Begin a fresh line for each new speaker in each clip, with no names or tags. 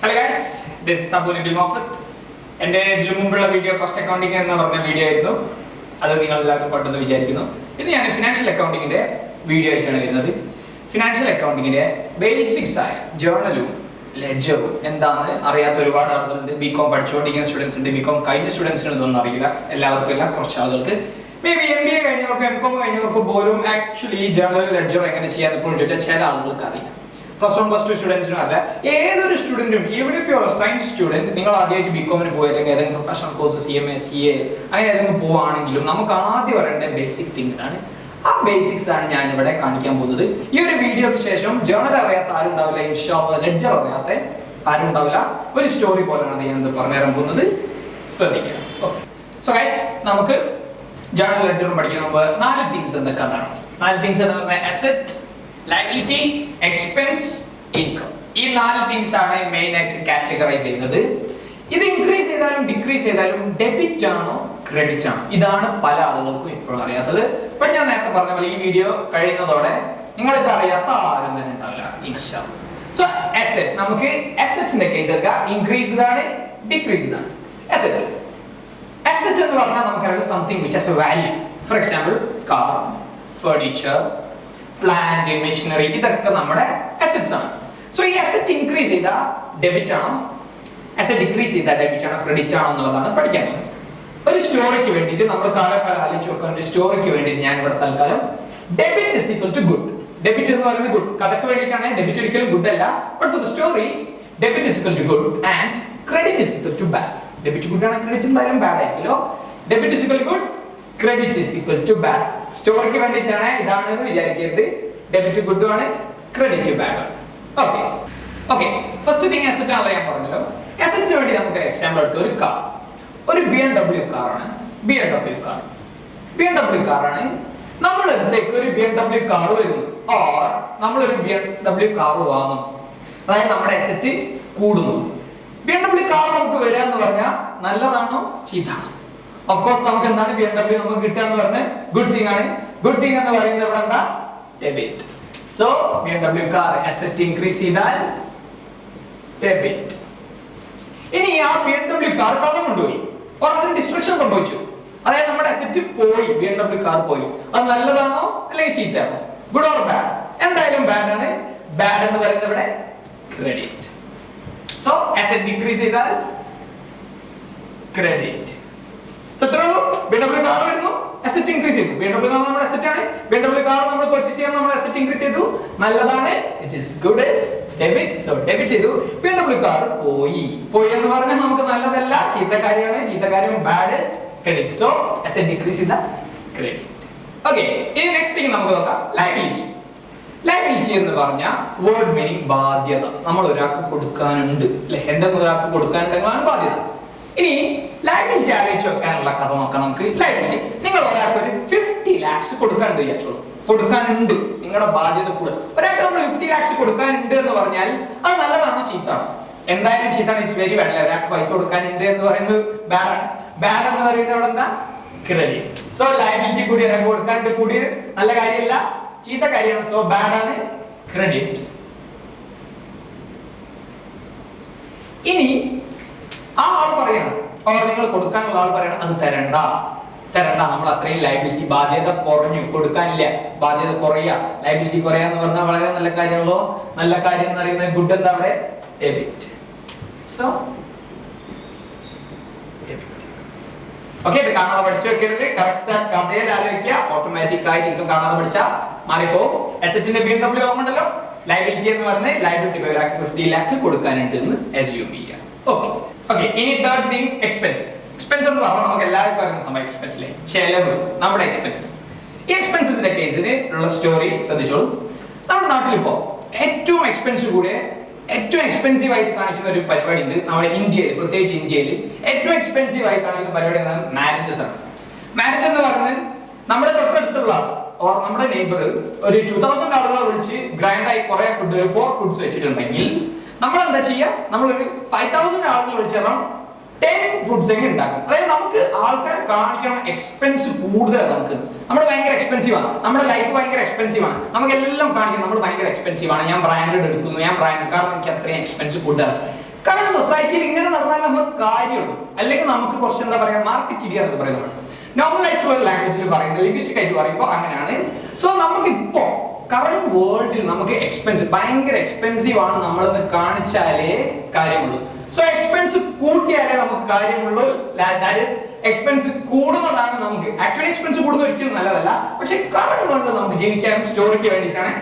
Hello guys, this is Sabu Nidil Moffat. എൻ്റെ ഇതിനു മുമ്പുള്ള വീഡിയോ കോസ്റ്റ് അക്കൗണ്ടിങ് എന്ന് പറഞ്ഞ വീഡിയോ ആയിരുന്നു. അത് നിങ്ങൾ എല്ലാവരും കണ്ടെന്ന് വിചാരിക്കുന്നു. ഇത് ഞാൻ ഫിനാൻഷ്യൽ അക്കൗണ്ടിങ്ങിന്റെ വീഡിയോ ആയിട്ടാണ് വരുന്നത്. ഫിനാൻഷ്യൽ അക്കൗണ്ടിങ്ങിന്റെ ബേസിക്സ് ആയ ജേർണലും ലെഡ്ജറും എന്താണെന്ന് അറിയാത്ത ഒരുപാട് ആളുകളുണ്ട്. ബികോം പഠിച്ചുകൊണ്ടിരിക്കുന്ന സ്റ്റുഡൻസ് ഉണ്ട്, ബികോം കഴിഞ്ഞ സ്റ്റുഡൻസിന് ഇതൊന്നും അറിയില്ല. എല്ലാവർക്കും ഇല്ല, കുറച്ച് ആളുകൾക്ക് മേ ബി MBA കഴിഞ്ഞവർക്ക് MCOM കഴിഞ്ഞവർക്ക് പോലും ആക്ച്വലി ജേർണൽ ലെഡ്ജർ എങ്ങനെ ചെയ്യാൻ ഇപ്പോൾ ചോദിച്ചാൽ ചില ആളുകൾക്ക് അറിയാം. +1 +2 സ്റ്റുഡൻസിനും അല്ല, ഏതൊരു സ്റ്റുഡന്റും even if you are a science student, നിങ്ങൾ ആദ്യമായിട്ട് ബികോമിന് പോയി അല്ലെങ്കിൽ ഏതെങ്കിലും പ്രൊഫഷണൽ കോഴ്സ് CMA CA അങ്ങനെ ഏതെങ്കിലും പോവുകയാണെങ്കിലും നമുക്ക് ആദ്യം വരേണ്ട ബേസിക് തിങ്ങാണ്. ആ ബേസിക്സ് ആണ് ഞാൻ ഇവിടെ കാണിക്കാൻ പോകുന്നത്. ഈ ഒരു വീഡിയോക്ക് ശേഷം ജേർണൽ അറിയാത്ത ആരും ഉണ്ടാവില്ല, ഇൻഷാല്ലാഹ് ലെഡ്ജർ അറിയാത്ത ആരും ഉണ്ടാവില്ല. ഒരു സ്റ്റോറി പോലെയാണ് ഞാനിത് പറഞ്ഞുതരാൻ പോകുന്നത്, ശ്രദ്ധിക്കുക. ഓക്കെ, സോ ഗൈസ്, നമുക്ക് ജേർണൽ ലെഡ്ജറും പഠിക്കുന്ന മുമ്പ് 4 തിങ്സ് എന്തൊക്കെയാണ്. 4 തിങ്സ് എന്ന് പറഞ്ഞാൽ അസറ്റ്, ലയബിലിറ്റി, എക്സ്പെൻസ്, ഇൻകം. ഈ 4 തിങ്സ് ആണ് മെയിൻ ആയിട്ട് കാറ്റഗറൈസ് ചെയ്യുന്നത്. ഇത് ഇൻക്രീസ് ചെയ്താലും ഡിക്രീസ് ചെയ്താലും ഡെബിറ്റ് ആണോ ക്രെഡിറ്റ് ആണോ, ഇതാണ് പല ആളുകൾക്കും ഇപ്പോഴും അറിയാത്തത്. ഇപ്പൊ ഞാൻ നേരത്തെ പറഞ്ഞ പോലെ ഈ വീഡിയോ കഴിയുന്നതോടെ നിങ്ങളിത് അറിയാത്ത ആരും തന്നെ ഉണ്ടാവില്ല ഇൻഷാല്ലാഹ്. സോ അസറ്റ്, നമുക്ക് അസറ്റിന്റെ കേസ് എടുക്കാം. ഇൻക്രീസ് ആണ്, ഡിക്രീസ് ആണ്. അസറ്റ് എന്ന് പറഞ്ഞാൽ നമുക്കറിയാം something which has A value. For example car, furniture, plant, machinery, ഇതൊക്കെ നമ്മുടെ അസറ്റ്സ് ആണ്. സോ ഈ അസറ്റ് ഇൻക്രീസ് ചെയ്താൽ ഡെബിറ്റ് ആണോ, അസറ്റ് ഡിക്രീസ് ചെയ്താൽ ഡെബിറ്റ് ആണോ ക്രെഡിറ്റ് ആണോ എന്നുള്ളതാണ് പഠിക്കാൻ പോകുന്നത്. ഒരു സ്റ്റോറിക്ക് വേണ്ടിയിട്ട് നമ്മൾ കാലക്കാലം ആലോചിച്ച് നോക്കാൻ ഒരു സ്റ്റോറിക്ക് വേണ്ടിയിട്ട് ഞാൻ ഇവിടെ തൽക്കാലം debit is equal to good. Debit എന്ന് പറയുന്നത് ഗുഡ്, കഥക്ക് വേണ്ടിയിട്ടാണ്. ഡെബിറ്റ് ഒരിക്കലും ഗുഡ് അല്ല. But for the story debit is equal to good and credit is equal to bad. Debit good ആണ്, ക്രെഡിറ്റ് എന്തായാലും ബാഡ് ആയിരിക്കുമല്ലോ. Debit is equal to good, credit is equal to bad. സ്റ്റോറിക്ക് വേണ്ടിയിട്ടാണ് ഇതാണെന്ന് വിചാരിക്കരുത്. Debit good ആണ്, credit bad ആണ്. Okay okay, first thing asset ആണല്ലോ ഞാൻ പറഞ്ഞല്ലോ. അസറ്റിന് വേണ്ടി നമുക്ക് ഒരു എക്സാമ്പിൾ എടുത്ത് ഒരു കാർ, ഒരു BMW കാറാണ്. BMW കാറാണ്. നമ്മുടെ അടുത്തേക്ക് ഒരു BMW കാർ വരുന്നു, ഓർ നമ്മളൊരു BMW കാർ വാങ്ങുന്നു. അതായത് നമ്മുടെ അസറ്റ് കൂടുന്നു. BMW കാർ നമുക്ക് വരിക എന്ന് പറഞ്ഞാൽ നല്ലതാണോ ചീത്തയാണോ? ഓഫ് കോഴ്സ് നമുക്ക് എന്താണ് BMW നമുക്ക് കിട്ടുക എന്ന് പറഞ്ഞാൽ ഗുഡ് തിങ് ആണ്. ഗുഡ് തിങ് എന്ന് പറയുന്നത് ഇവിടെ എന്താ? Debit. So BMW car asset increase ചെയ്താൽ ഡെബിറ്റ്. ഇനി ആ BMW കാർ കടം കൊണ്ടുപോയി, അതിന് ഡിസ്ട്രക്ഷൻ സംഭവിച്ചു, അതായത് നമ്മുടെ അസറ്റ് പോയി, BMW കാർ പോയി. അത് നല്ലതാണോ അല്ലെങ്കിൽ ചീത്തയാണോ? Good or bad? എന്തായാലും ബാഡ് ആണ്. ബാഡ് എന്ന് പറയുന്നത് ഇവിടെ ക്രെഡിറ്റ്. സോ അസറ്റ് ഡിക്രീസ് ചെയ്താൽ ക്രെഡിറ്റ്. സോ ഇത്രയുള്ളൂ. BMW കാർ വരുന്നു, അസറ്റ് ഇൻക്രീസ് ചെയ്തു. BMW കാർ നമ്മുടെ അസറ്റ് ആണ്. BMW കാർ നമ്മൾ പർച്ചേസ് ചെയ്യാൻ നമ്മൾ അസറ്റ് ഇൻക്രീസ് ചെയ്തു, നല്ലതാണ്. It is good as debit. So debit ചെയ്തു. BMW കാർ പോയി എന്ന് പറഞ്ഞാൽ നമുക്ക് നല്ലതല്ല, ചീത്ത കാര്യമാണ്. ചീത്ത കാര്യം bad as credit. So asset decrease ചെയ്ത ക്രെഡിറ്റ്. ഓക്കെ, ഇനി നെക്സ്റ്റ് തിങ് നമുക്ക് നോക്കാം, ലയബിലിറ്റി. ലയബിലിറ്റി എന്ന് പറഞ്ഞാൽ വേർഡ് മീനിങ് ബാധ്യത. നമ്മൾ ഒരാൾക്ക് കൊടുക്കാനുണ്ട് അല്ലെ, എന്തെങ്കിലും ഒരാൾക്ക് കൊടുക്കാനുണ്ടെങ്കിലാണ് ബാധ്യത. ഇനി ലയബിലിറ്റി ആലോചിച്ച് വെക്കാനുള്ള കഥ നോക്കാം നമുക്ക്. ലയബിലിറ്റി, നിങ്ങൾ ഒരാൾക്ക് ഒരു 50 lakhs കൊടുക്കാനുണ്ട് വിചാരിച്ചോളൂ. കൊടുക്കാനുണ്ട്, നിങ്ങളുടെ ബാധ്യത കൂടുക. ഒരാൾക്ക് നമ്മൾ 50 lakhs കൊടുക്കാനുണ്ട് എന്ന് പറഞ്ഞാൽ അത് നല്ലതാണോ ചീത്താണോ? എന്തായാലും ചീത്താണ്. It's very bad. ഒരാൾക്ക് പൈസ കൊടുക്കാനുണ്ട് എന്ന് പറയുന്നത് ബാഡാണ്. ബാഡ് എന്ന് പറയുന്നത് ഇവിടെ എന്താ? ക്രെഡിറ്റ്. സോ ലയബിലിറ്റി കൂടി ഒരാൾക്ക് കൊടുക്കാനുണ്ട് കൂടി നല്ല കാര്യമല്ല, ചീത്ത കാര്യമാണ്. സോ ബാഡ് ആണ്, ക്രെഡിറ്റ്. ഇനി ആ ആൾ പറയണം, നിങ്ങൾ കൊടുക്കാനുള്ള ആൾ പറയണം അത് തരണ്ട, നമ്മൾ അത്രയും ലയബിലിറ്റി, ബാധ്യത കുറഞ്ഞു, കൊടുക്കാനില്ല, ബാധ്യത കുറയുക, ലയബിലിറ്റി കുറയുക എന്ന് പറഞ്ഞാൽ വളരെ നല്ല കാര്യമുള്ളൂ. നല്ല കാര്യം എന്ന് പറയുന്നത് ഗുഡ് എന്താ അവിടെ? ഡെബിറ്റ്. സോ ഓക്കെ, ഇത് കാണാതെ പഠിച്ചു വെക്കരുത്. കറക്റ്റ് കഥയിൽ ആലോചിക്കുക, ഓട്ടോമാറ്റിക് ആയിട്ട് ഇതും കാണാതെ പഠിച്ചാൽ മാറിപ്പോ. അസറ്റിന്റെ BMW ഓർമ്മണ്ടല്ലോ. ലയബിലിറ്റി എന്ന് പറഞ്ഞാൽ ലയബിലിറ്റി 50 lakh കൊടുക്കാനുണ്ട് എന്ന് അസ്യൂം ചെയ്യുക. ഓക്കെ ഓക്കെ, ഇനി തേർഡ് തിങ് എക്സ്പെൻസ്. എക്സ്പെൻസ് എന്ന് പറഞ്ഞാൽ നമുക്ക് എല്ലാവർക്കും അറിയുന്ന സംഭവം എക്സ്പെൻസിലെ ചെലവ്, നമ്മുടെ എക്സ്പെൻസ്. ഈ എക്സ്പെൻസസിന്റെ കേസിന് ഉള്ള സ്റ്റോറി ശ്രദ്ധിച്ചോളൂ. നമ്മുടെ നാട്ടിലിപ്പോ ഏറ്റവും എക്സ്പെൻസ് കൂടെ ഏറ്റവും എക്സ്പെൻസീവ് ആയിട്ട് കാണിക്കുന്ന ഒരു പരിപാടി ഉണ്ട് നമ്മുടെ ഇന്ത്യയിൽ. പ്രത്യേകിച്ച് ഇന്ത്യയിൽ ഏറ്റവും എക്സ്പെൻസീവ് ആയി കാണിക്കുന്ന പരിപാടി എന്താണ്? മാരേജസ് ആണ്. മാരേജ് എന്ന് പറഞ്ഞാൽ നമ്മുടെ തൊട്ടടുത്തുള്ള ഓർ നമ്മുടെ നെയ്ബർ ഒരു 2000 ആളുകളെ വിളിച്ച് ഗ്രാൻഡ് ആയി കുറെ ഫുഡ്, 4 ഫുഡ്സ് വെച്ചിട്ടുണ്ടെങ്കിൽ നമ്മൾ എന്താ ചെയ്യുക? നമ്മളൊരു 5000 ആളുകൾ വിളിച്ച് അറൗണ്ട് 10 ഫുഡ്സ് എങ്ങനെ ഉണ്ടാക്കും. അതായത് നമുക്ക് ആൾക്കാരെ കാണിക്കണം എക്സ്പെൻസ് കൂടുതലാണ്. നമ്മൾ ഭയങ്കര എക്സ്പെൻസീവ് ആണ്, നമ്മുടെ ലൈഫ് ഭയങ്കര എക്സ്പെൻസീവ് ആണ്, നമുക്ക് എല്ലാം കാണിക്കണം നമ്മൾ ഭയങ്കര എക്സ്പെൻസീവ് ആണ്. ഞാൻ ബ്രാൻഡഡ് എടുക്കുന്നു, ഞാൻ ബ്രാൻഡ് കാരണം എനിക്ക് അത്രയും എക്സ്പെൻസ് കൂടുതലാണ്. കാരണം സൊസൈറ്റിയിൽ ഇങ്ങനെ നടന്നാൽ നമുക്ക് കാര്യമുള്ളൂ, അല്ലെങ്കിൽ നമുക്ക് കുറച്ച് എന്താ പറയാ മാർക്കറ്റ് ഇടിയ എന്നൊക്കെ പറയുന്നത് നോർമൽ ആയിട്ടുള്ള ലാംഗ്വേജിൽ പറയുന്നത് ലിംഗ്വിസ്റ്റിക് ആയിട്ട് പറയുമ്പോൾ അങ്ങനെയാണ്. സോ നമുക്കിപ്പോ കറന്റ് വേൾഡിൽ നമുക്ക് എക്സ്പെൻസ് ഭയങ്കര എക്സ്പെൻസീവ് ആണ് നമ്മളെന്ന് കാണിച്ചാലേ കാര്യമുള്ളൂ. സോ എക്സ്പെൻസ് കൂട്ടിയാലേ നമുക്ക് കാര്യമുള്ളൂ. ദാറ്റ് ഈസ് എക്സ്പെൻസ് കൂടുന്നതാണ് നമുക്ക് ആക്ച്വലി എക്സ്പെൻസ് കൂടുന്നത് ഒരിക്കലും നല്ലതല്ല. പക്ഷെ കറന്റ് വേൾഡിൽ നമുക്ക് ജീവിക്കാനും സ്റ്റോറിക്ക് വേണ്ടിയിട്ടാണ്.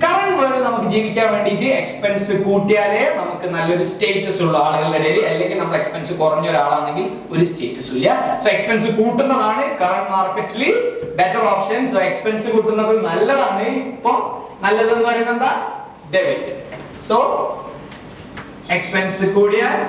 കറന്റ് വേൾഡിൽ നമുക്ക് ജീവിക്കാൻ വേണ്ടിയിട്ട് എക്സ്പെൻസ് കൂട്ടിയാലേ നമുക്ക് നല്ലൊരു സ്റ്റേറ്റസ് ഉള്ള ആളുകളുടെ ഇടയിൽ, അല്ലെങ്കിൽ നമ്മൾ എക്സ്പെൻസ് കുറഞ്ഞ ഒരാളാണെങ്കിൽ ഒരു സ്റ്റേറ്റസും ഇല്ല. സോ എക്സ്പെൻസ് കൂട്ടുന്നതാണ് കറന്റ് മാർക്കറ്റിൽ ബെറ്റർ ഓപ്ഷൻ. സോ എക്സ്പെൻസ് കൂട്ടുന്നത് നല്ലതാണ്. ഇപ്പൊ നല്ലതെന്ന് പറയുന്നത് എന്താ? ഡെബിറ്റ്. സോ എക്സ്പെൻസ് കൂടിയാൽ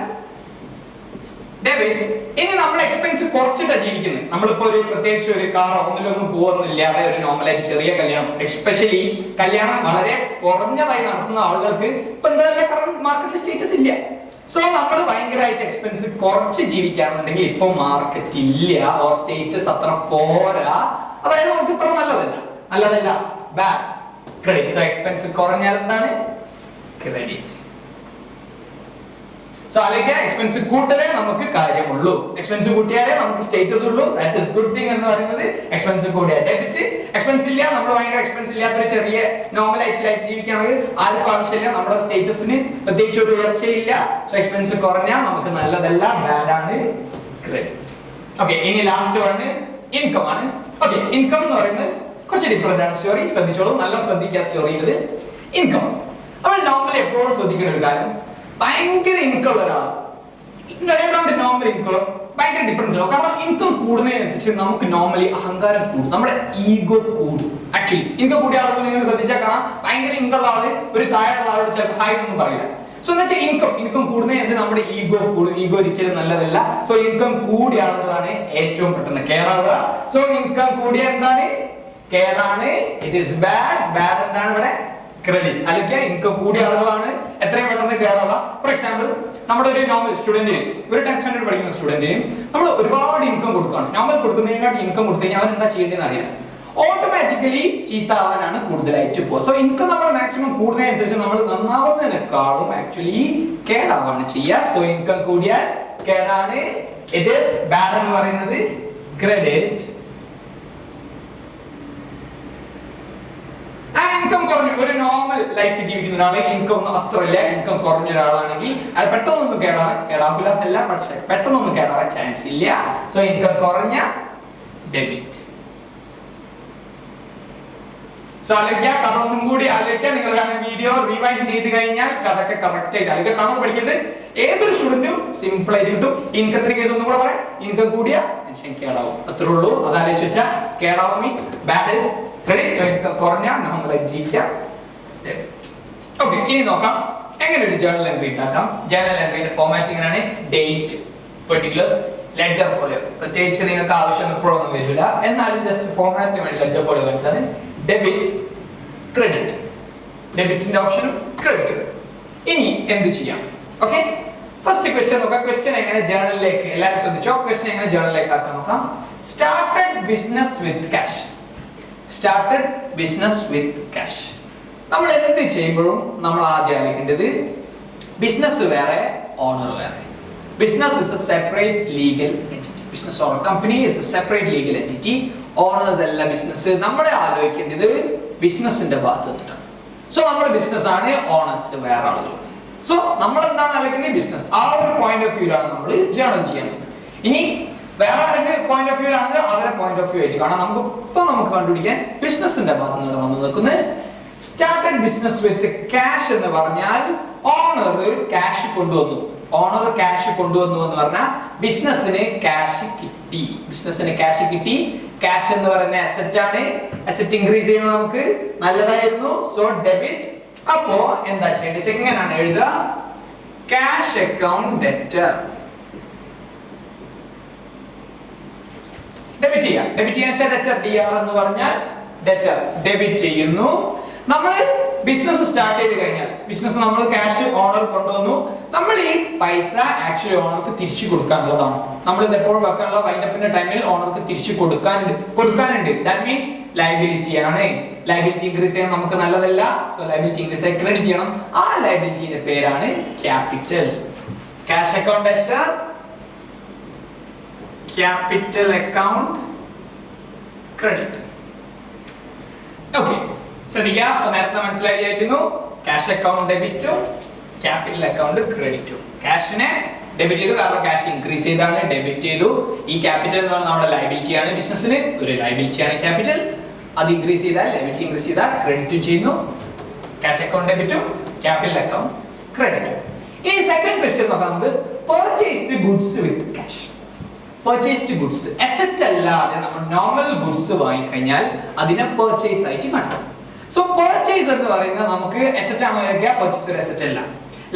ഡെബിറ്റ്. ഇനി നമ്മൾ എക്സ്പെൻസ് കുറച്ചിട്ടാണ് ജീവിക്കുന്നത്. നമ്മളിപ്പോ ഒരു പ്രത്യേകിച്ച് ഒരു കാറോ ഒന്നിലൊന്നും പോകുന്നില്ലാതെ ഒരു നോർമലായിട്ട് ചെറിയ കല്യാണം, എസ്പെഷ്യലി കല്യാണം വളരെ കുറഞ്ഞതായി നടത്തുന്ന ആളുകൾക്ക് ഇപ്പൊ എന്തായാലും കറന്റ് മാർക്കറ്റിൽ സ്റ്റേറ്റസ് ഇല്ല. സോ നമ്മൾ ഭയങ്കരമായിട്ട് എക്സ്പെൻസ് കുറച്ച് ജീവിക്കുകയാണെന്നുണ്ടെങ്കിൽ ഇപ്പൊ മാർക്കറ്റ് ഇല്ല, ഓർ സ്റ്റേറ്റസ് അത്ര പോരാ. അതായത് നമുക്ക് ഇത്ര നല്ലതല്ല ബാഡ് ക്രെഡിറ്റ്. സോ എക്സ്പെൻസ് കുറഞ്ഞാൽ എന്താണ്? ക്രെഡിറ്റ്. സോ അല്ലെങ്കിൽ എക്സ്പെൻസ് കൂട്ടലേ നമുക്ക് കാര്യമുള്ളൂ. എക്സ്പെൻസ് കൂട്ടിയാലേ നമുക്ക് സ്റ്റേറ്റസ് ഉള്ളൂ. ദാറ്റ് ഈസ് ഗുഡ് തിങ് എന്ന് പറയുന്നത്. എക്സ്പെൻസ് കൂടിയാൽ ഡെബിറ്റ്. എക്സ്പെൻസ് ഇല്ല, നമ്മൾ ഭയങ്കര എക്സ്പെൻസ് ഇല്ലാത്തൊരു ചെറിയ നോർമൽ ആയിട്ട് ലൈഫ് ജീവിക്കുകയാണെങ്കിൽ ആർക്കും ആവശ്യമില്ല, നമ്മുടെ സ്റ്റേറ്റസിന് പ്രത്യേകിച്ച് ഒരു ഉയർച്ചയില്ല. സോ എക്സ്പെൻസ് കുറഞ്ഞാൽ നമുക്ക് നല്ലതല്ല, ബാഡ് ആണ്, ക്രെഡിറ്റ്. ഓക്കെ, ഇനി ലാസ്റ്റ് വൺ ഇൻകം ആണ്. ഓക്കെ, ഇൻകം എന്ന് പറയുന്നത് കുറച്ച് ഡിഫറെന്റ് ആണ് സ്റ്റോറി. ശ്രദ്ധിച്ചോളൂ, നല്ല ശ്രദ്ധിക്കുക സ്റ്റോറി ഇത്. ഇൻകം നമ്മൾ നോർമലി എപ്പോഴും ശ്രദ്ധിക്കുന്ന ഒരു കാര്യം, ഭയങ്കര ഇൻകം ഉള്ള ഒരാൾ നോർമൽ ഇൻകം ഭയങ്കര ഡിഫറൻസ് ആവും. കാരണം ഇൻകം കൂടുന്നതിനനുസരിച്ച് നമുക്ക് നോർമലി അഹങ്കാരം കൂടും, നമ്മുടെ ഈഗോ കൂടും. ആക്ച്വലി ഇൻകം കൂടിയ ആളുകൾ നിങ്ങൾ ശ്രദ്ധിച്ചാൽ കാണാം, ഭയങ്കര ഇൻകം ഉള്ള ആള് ഒരു താഴെയുള്ള ആളോട് ചിലപ്പോൾ ഹായ് ഒന്നും പറയില്ല. സോ എന്ന് വെച്ചാൽ ഇൻകം കൂടുന്നതിനനുസരിച്ച് നമ്മുടെ ഈഗോ കൂടും. ഈഗോ ഒരിക്കലും നല്ലതല്ല. സോ ഇൻകം കൂടിയ ആളുകളാണ് ഏറ്റവും പെട്ടെന്ന് കേടാവുക. സോ ഇൻകം കൂടിയ എന്താണ്? കേടാണ്. ഇറ്റ് ഈസ് ബാഡ് എന്താണ് ഇവിടെ? ക്രെഡിറ്റ്. അല്ലെങ്കിൽ ഇൻകം കൂടിയ ആളുകളാണ് എത്രയും പെട്ടെന്ന് കേടാവുക. ഫോർ എക്സാമ്പിൾ, നമ്മുടെ ഒരു നോർമൽ സ്റ്റുഡന്റിന്, ഒരു 10th സ്റ്റാൻഡേർഡ് പഠിക്കുന്ന സ്റ്റുഡന്റിന് നമ്മൾ ഒരുപാട് ഇൻകം കൊടുക്കുകയാണ്. നോർമൽ കൊടുക്കുന്നതിനായിട്ട് ഇൻകം കൊടുത്തു കഴിഞ്ഞാൽ അവൻ എന്താ ചെയ്യേണ്ടതെന്ന് അറിയാം. ഓട്ടോമാറ്റിക്കലി ചീത്ത ആവാനാണ് കൂടുതലായിട്ട് പോകുക. സോ ഇൻകം നമ്മൾ മാക്സിമം കൂടുന്നതിനനുസരിച്ച് നമ്മൾ നന്നാവുന്നതിനേക്കാളും ആക്ച്വലി കേടാവാണ് ചെയ്യുക. സോ ഇൻകം കൂടിയാൽ കേടാണ്. ഇറ്റ് ഈസ് ബാഡ് എന്ന് പറയുന്നത് ക്രെഡിറ്റ്. ഇൻകം കുറഞ്ഞു ഒരു നോർമൽ ലൈഫ് ജീവിക്കുന്ന ഒരാൾ ഇൻകം ഒന്നും അത്ര ഇല്ല, ഇൻകം കുറഞ്ഞ ഒരാളാണെങ്കിൽ അത് പെട്ടെന്നൊന്നും കേടാവില്ല, പക്ഷേ പെട്ടെന്നൊന്നും കേടാവാൻ ചാൻസ് ഇല്ല. സോ ഇൻകം കുറഞ്ഞ ഡെബിറ്റ്. സോ ആലോചിക്കുക, കഥ ഒന്നും കൂടി ആലോചിക്കുക. നിങ്ങൾ വീഡിയോ റിവൈൻഡ് ചെയ്ത് കഴിഞ്ഞാൽ കഥയൊക്കെ കറക്റ്റ് ആയിട്ട് ആലോചിക്കുക. കഥ പഠിക്കേണ്ടത് ഏതൊരു സ്റ്റുഡന്റും സിമ്പിൾ ആയിട്ട് കിട്ടും. ഇൻകത്തിന്റെ കേസ് ഒന്നും കൂടെ പറയാം, ഇൻകം കൂടിയ മനുഷ്യൻ കേടാവും, അത്രേ ഉള്ളൂ. അത് ആലോചിച്ച് വെച്ചാൽ കേടാവും means bad is credit. So income കുറഞ്ഞ നമ്മളായിട്ട് ജീവിക്കാം. ഓക്കെ, ഇനി നോക്കാം എങ്ങനെ ഒരു ജേർണൽ എൻട്രി ഉണ്ടാക്കാം. ജേർണൽ എൻട്രിയുടെ ഫോർമാറ്റിംഗ് ആണ് ഡേറ്റ്, പെർട്ടിക്കുലേഴ്സ്, ലെഡ്ജർ ഫോളിയോ. പ്രത്യേകിച്ച് നിങ്ങൾക്ക് ആവശ്യം ഇപ്പോഴൊന്നും വരില്ല, എന്നാലും ജസ്റ്റ് ഫോർമാറ്റിന് വേണ്ടി ലെഡ്ജർ ഫോളിയോ കാണിച്ചാൽ ഡെബിറ്റ്, ക്രെഡിറ്റ്, ഡെബിറ്റിന്റെ ഓപ്ഷനും ക്രെഡിറ്റ്. ഇനി എന്ത് ചെയ്യാം? ഓക്കെ, ഫസ്റ്റ് ക്വസ്റ്റ്യൻ നോക്കാം. ക്വസ്റ്റ്യൻ എങ്ങനെ ജേർണലിലേക്ക്, എല്ലാവരും ശ്രദ്ധിച്ചോ, ക്വസ്റ്റ്യൻ എങ്ങനെ ജേർണലിലേക്ക് ആക്കാൻ നോക്കാം. Started business with cash. Started business with cash. നമ്മൾ എന്ത് ചെയ്യുമ്പോഴും നമ്മൾ ആദ്യം ആലോചിക്കേണ്ടത് ബിസിനസ് വേറെ, ഓണർ വേറെ. Business is a separate legal entity. Business or company is a separate legal entity. Owners അല്ല ബിസിനസ്. നമ്മളെ ആലോചിക്കേണ്ടത് ബിസിനസിന്റെ ഭാഗത്ത് നിന്നിട്ടാണ്. സോ നമ്മുടെ ബിസിനസ് ആണ്, ഓണേഴ്സ് വേറെ ആളുകൾ. സോ നമ്മൾ എന്താണ് ആലോചിക്കേണ്ടത്? ബിസിനസ്. ആ ഒരു പോയിന്റ് ഓഫ് വ്യൂലാണ് നമ്മൾ ജേർണൽ ചെയ്യാൻ. ഇനി വേറെ ആരെങ്കിലും പോയിന്റ് ഓഫ് വ്യൂ ആണെങ്കിൽ അവരെ പോയിന്റ് ഓഫ് വ്യൂ ആയിട്ട് കാണാം. നമുക്ക് കണ്ടുപിടിക്കാൻ ബിസിനസിന്റെ ഭാഗത്ത് നിന്നാണ് നമ്മൾ നിൽക്കുന്നത്. സ്റ്റാർട്ടഡ് ബിസിനസ് വിത്ത് ക്യാഷ് എന്ന് പറഞ്ഞാൽ ഓണർ ക്യാഷ് കൊണ്ടുവന്നു. ഓണർ ക്യാഷ് കൊണ്ടുവന്നു എന്ന് പറഞ്ഞാൽ ബിസിനസിന് ക്യാഷ് കിട്ടി. ബിസിനസിന് ക്യാഷ് കിട്ടി. ക്യാഷ് എന്ന് പറയുന്ന അസറ്റ് ആണ്. അസറ്റ് ഇൻക്രീസ് ചെയ്യുന്നത് നമുക്ക് നല്ലതായിരുന്നു. So debit. അപ്പോ എന്താ ചെയ്യേണ്ടത്? എങ്ങനെയാണ് എഴുതുക? Cash account debtor. ഡെബിറ്റ് ചെയ്യാം. ഡെബിറ്റ് ചെയ്യാൻ വെച്ചാൽ ഡെറ്റർ, DR എന്ന് പറഞ്ഞാൽ ഡെറ്റർ, ഡെബിറ്റ് ചെയ്യുന്നു. നമ്മൾ ബിസിനസ് സ്റ്റാർട്ട് ചെയ്ത് കഴിഞ്ഞാൽ ബിസിനസ് നമ്മൾ ക്യാഷ് ഓണർ കൊണ്ടുവന്നു. നമ്മൾ ഈ പൈസ ആക്ച്വലി ഓണർക്ക് തിരിച്ചു കൊടുക്കാനുള്ളതാണ്. നമ്മൾ ഇത് എപ്പോഴും വെക്കാനുള്ള വൈൻഡപ്പിന്റെ ടൈമിൽ ഓണർക്ക് തിരിച്ചു കൊടുക്കാനുണ്ട്. ദാറ്റ് മീൻസ് ലയബിലിറ്റി ആണ്. ലയബിലിറ്റി ഇൻക്രീസ് ചെയ്യാൻ നമുക്ക് നല്ലതല്ല. സോ ലയബിലിറ്റി ഇൻക്രീസ് ആയി ക്രെഡിറ്റ് ചെയ്യണം. ആ ലയബിലിറ്റിയുടെ പേരാണ് capital. cash account debtor, capital account credit. Okay, ശ്രദ്ധിക്കുക. അപ്പോൾ നേരത്തെ മനസ്സിലായിരിക്കുന്നു ക്യാഷ് അക്കൗണ്ട് ഡെബിറ്റും ക്യാപിറ്റൽ അക്കൗണ്ട് ക്രെഡിറ്റും. ക്യാഷിനെ ഡെബിറ്റ് ചെയ്തു കാരണം ക്യാഷ് ഇൻക്രീസ് ചെയ്താണ് ഡെബിറ്റ് ചെയ്തു. ഈ ക്യാപിറ്റൽ എന്ന് പറഞ്ഞാൽ നമ്മുടെ ലയബിലിറ്റി ആണ്, ബിസിനസ്സിന് ഒരു ലയബിലിറ്റി ആണ് ക്യാപിറ്റൽ. അത് ഇൻക്രീസ് ചെയ്താൽ ലയബിലിറ്റി ഇൻക്രീസ് ചെയ്താൽ ക്രെഡിറ്റും ചെയ്യുന്നു. ക്യാഷ് അക്കൗണ്ട് ഡെബിറ്റും ക്യാപിറ്റൽ അക്കൗണ്ട് ക്രെഡിറ്റും. ഇനി സെക്കൻഡ് ക്വസ്റ്റ്യൻ നോക്കാം നമുക്ക്. Purchased goods with cash. Purchased goods asset അല്ലാതെ നമ്മൾ നോർമൽ ഗുഡ്സ് വാങ്ങിക്കഴിഞ്ഞാൽ അതിനെ പർച്ചേസ് ആയിട്ട് കാണാം. സോ പർച്ചേസ് എന്ന് പറയുന്നത് നമുക്ക് അസറ്റ് ആണോ അല്ലെങ്കിൽ പർച്ചേസ് ഒരു അസറ്റ് അല്ല.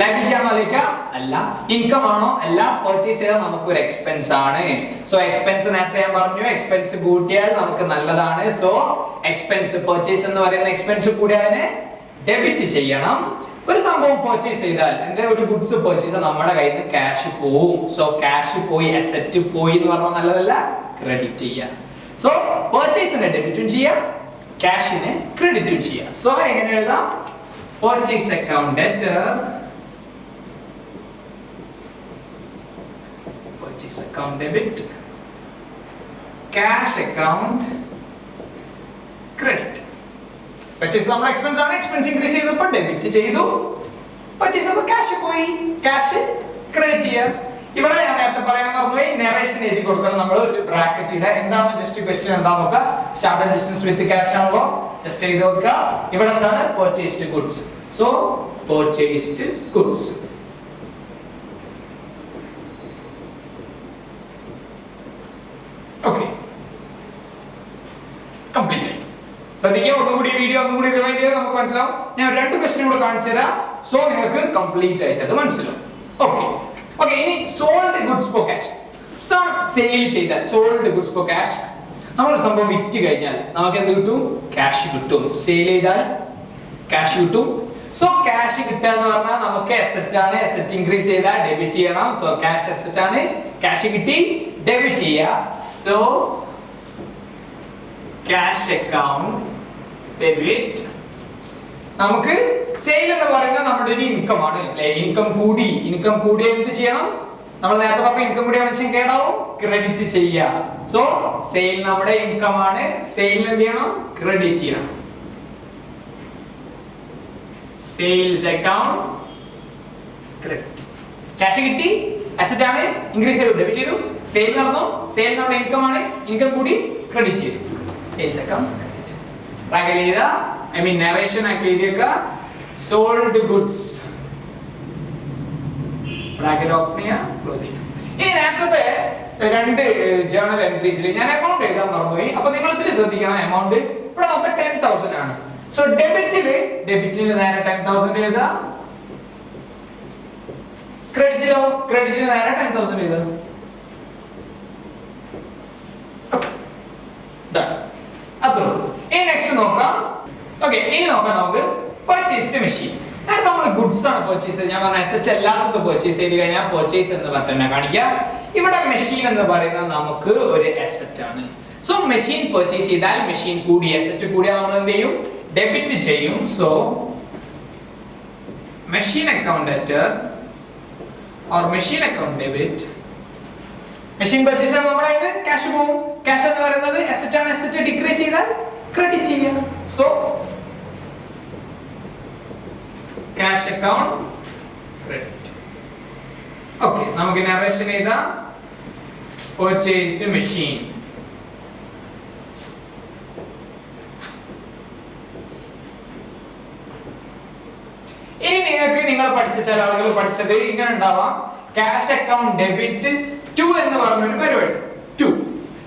ലയബിലിറ്റി ആണോ അല്ലെങ്കിൽ അല്ല. ഇൻകം ആണോ അല്ല. പർച്ചേസ് ചെയ്താൽ നമുക്ക് ഒരു എക്സ്പെൻസ് ആണ്. സോ എക്സ്പെൻസ് നേരത്തെ ഞാൻ പറഞ്ഞു എക്സ്പെൻസ് കൂട്ടിയാൽ നമുക്ക് നല്ലതാണ്. സോ എക്സ്പെൻസ് പർച്ചേസ് എന്ന് പറയുന്ന എക്സ്പെൻസ് കൂടിയാൽ ഡെബിറ്റ് ചെയ്യണം. ഒരു സംഭവം പർച്ചേസ് ചെയ്താൽ എന്റെ ഒരു ഗുഡ്സ് പർച്ചേസ് നമ്മുടെ കയ്യിൽ നിന്ന് ക്യാഷ് പോവും. സോ ക്യാഷ് പോയി അസറ്റ് പോയി എന്ന് പറഞ്ഞാൽ നല്ലതല്ല, ക്രെഡിറ്റ് ചെയ്യാം. സോ പർച്ചേസിനെ ഡെബിറ്റും ചെയ്യാം, ക്യാഷിനെ ക്രെഡിറ്റും ചെയ്യാം. സോ എങ്ങനെ എഴുതാം? Purchase account debtor, purchase account debit, cash account credit. Purchase നമ്മുടെ എക്സ്പെൻസ് ആണ്, എക്സ്പെൻസ് ഇൻക്രീസ് ചെയ്തപ്പോൾ ഡെബിറ്റ് ചെയ്തു. പർച്ചേസ് ചെയ്തപ്പോൾ ക്യാഷ് പോയി, ക്യാഷ് ക്രെഡിറ്റ് ചെയ്യാം. ഇവിടെ ഞാൻ നേരത്തെ പറയാൻ മറന്നുപോയി, നറേഷൻ എഴുതി കൊടുക്കണം നമ്മൾ ഒരു ബ്രാക്കറ്റിന്റെ. എന്താണ് ജസ്റ്റ് ക്വസ്റ്റ്യൻ എന്താ നോക്കുക. സ്റ്റാർട്ടഡ് ബിസിനസ് വിത്ത് ക്യാഷ് ആണല്ലോ, ജസ്റ്റ് എഴുതി നോക്കുക. ഇവിടെ എന്താണ്? Purchased goods. So purchased goods. Okay, complete ആയി. ശ്രദ്ധിക്കുക, ഒന്നുകൂടി വീഡിയോ ഒന്നുകൂടി റിവൈൻഡ് ചെയ്ത് നമുക്ക് മനസ്സിലാവും. ഞാൻ രണ്ട് ക്വസ്റ്റ്യൻ കൂടെ കാണിച്ചു തരാം. സോ നിങ്ങൾക്ക് കംപ്ലീറ്റ് ആയിട്ട് അത് മനസ്സിലാവും. Okay okay. ഇനി sold goods for cash. Sale ചെയ്താൽ സോൾഡ് ഗുഡ്സ് ഫോർ ക്യാഷ്, നമ്മൾ സംഭവം വിറ്റ് കഴിഞ്ഞാൽ നമുക്ക് എന്ത് കിട്ടും? ക്യാഷ് കിട്ടും. സെയിൽ ചെയ്താൽ ക്യാഷ് കിട്ടും. സോ ക്യാഷ് കിട്ടുക എന്ന് പറഞ്ഞാൽ നമുക്ക് അസറ്റ് ആണ്. അസറ്റ് ഇൻക്രീസ് ചെയ്താൽ ഡെബിറ്റ് ചെയ്യണം. സോ ക്യാഷ് അസറ്റ് ആണ്, ക്യാഷ് കിട്ടി, ഡെബിറ്റ് ചെയ്യുക. So cash account debit. നമുക്ക് സെയിൽ എന്ന് പറയുന്നത് നമ്മുടെ ഒരു ഇൻകം ആണ് അല്ലെ. ഇൻകം കൂടി എന്ത് ചെയ്യണം? നമ്മൾ നേരത്തെ പറഞ്ഞ ഇൻകം കൂടിയ മനുഷ്യൻ കേടാവും, ക്രെഡിറ്റ് ചെയ്യുക. സോ സെയിൽ നമ്മുടെ ഇൻകം ആണ്, സെയിലിന് എന്ത് ചെയ്യണം? ക്രെഡിറ്റ് ചെയ്യണം. Sales account credit. ക്യാഷ് കിട്ടി, അസറ്റ് ആണ്, ഇൻക്രീസ് ചെയ്തു, ഡെബിറ്റ് ചെയ്തു. സെയിൽ നടന്നു, സെയിൽ നമ്മുടെ ഇൻകം ആണ്, ഇൻകം കൂടി ക്രെഡിറ്റ് ചെയ്തു. Sales account credit. റാങ്ക് ചെയ്ത നറേഷൻ ആക്കി എഴുതിയേക്കുക. സോൾഡ് ഗുഡ്സ് ബ്രാക്കറ്റ് ഓപ്പൺ ചെയ്യുക, ക്ലോസ് ചെയ്യുക. ഇനി നേരത്തെ രണ്ട് ജേർണൽ എൻട്രീസിൽ ഞാൻ എമൗണ്ട് എഴുതാൻ മറന്നുപോയി. അപ്പൊ നിങ്ങൾ ഇതിൽ ശ്രദ്ധിക്കണം. എമൗണ്ട് ഇവിടെ നമുക്ക് 10,000 ആണ്. സോ ഡെബിറ്റിന് നേരെ 10,000 എഴുതുക. ക്രെഡിറ്റിന് നേരെ 10,000 എഴുതുക. അത്രേ ഉള്ളൂ. ഇനി നെക്സ്റ്റ് നോക്കാം. ഓക്കെ, ഇനി നോക്കാം നമുക്ക് പർച്ചേസ്ഡ് മെഷീൻ. നേരത്തെ നമ്മൾ ഗുഡ്സ് ആണ് പർച്ചേസ് ചെയ്തത്. ഞാൻ പറഞ്ഞ അസറ്റ് അല്ലാത്തത് പർച്ചേസ് ചെയ്ത് കഴിഞ്ഞാൽ പർച്ചേസ് എന്ന് പറഞ്ഞാൽ കാണിക്കാം. ഇവിടെ മെഷീൻ എന്ന് പറയുന്നത് നമുക്ക് ഒരു അസറ്റ് ആണ്. സോ മെഷീൻ പർച്ചേസ് ചെയ്താൽ മെഷീൻ കൂടി, അസറ്റ് കൂടിയാൽ നമ്മൾ എന്ത് ചെയ്യും? ഡെബിറ്റ് ചെയ്യും. So machine account debtor or machine account debit. Machine purchase ചെയ്താൽ നമ്മുടെ കയ്യിൽ ക്യാഷ് പോകും. ക്യാഷ് എന്ന് പറയുന്നത് അസറ്റ് ആണ്, അസറ്റ് ഡിക്രീസ് ചെയ്താൽ ക്രെഡിറ്റ് ചെയ്യാം. So cash account credit. Okay, നമുക്ക് നറേഷൻ ചെയ്താൽ പർച്ചേസ്ഡ് മെഷീൻ. ഇനി നിങ്ങൾക്ക് നിങ്ങൾ പഠിച്ച ചില ആളുകൾ പഠിച്ചത് ഇങ്ങനെ ഉണ്ടാവാം. ക്യാഷ് അക്കൗണ്ട് ഡെബിറ്റ് 2 എന്ന് പറഞ്ഞൊരു പരിപാടി.